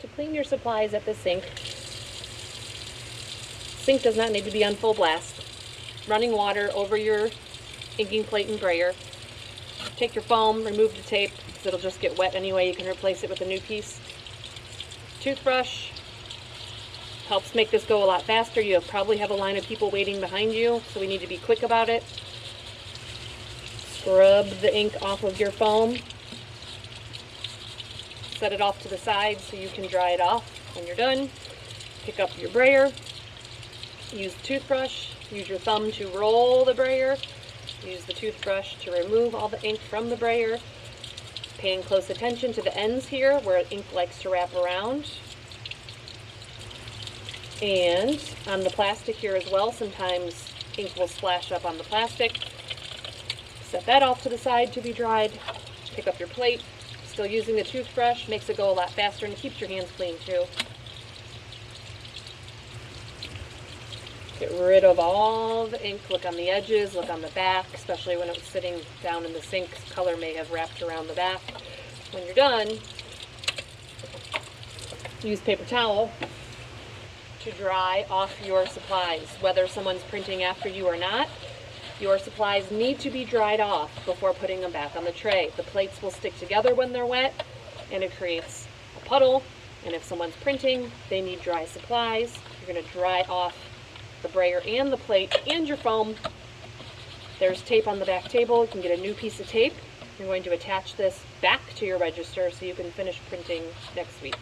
to clean your supplies at the sink. Sink does not need to be on full blast. Running water over your inking plate and brayer. Take your foam, remove the tape, because it'll just get wet anyway. You can replace it with a new piece. Toothbrush helps make this go a lot faster. You probably have a line of people waiting behind you, so we need to be quick about it. Scrub the ink off of your foam. Set it off to the side so you can dry it off when you're done. Pick up your brayer. Use the toothbrush. Use your thumb to roll the brayer. Use the toothbrush to remove all the ink from the brayer. Paying close attention to the ends here where ink likes to wrap around. And on the plastic here as well, sometimes ink will splash up on the plastic. Set that off to the side to be dried. Pick up your plate. Still using the toothbrush, makes it go a lot faster and keeps your hands clean too. Get rid of all the ink. Look on the edges, look on the back, especially when it was sitting down in the sink. Color may have wrapped around the back. When you're done, use paper towel to dry off your supplies. Whether someone's printing after you or not, your supplies need to be dried off before putting them back on the tray. The plates will stick together when they're wet, and it creates a puddle. And if someone's printing, they need dry supplies. You're going to dry off the brayer and the plate and your foam. There's tape on the back table. You can get a new piece of tape. You're going to attach this back to your register so you can finish printing next week.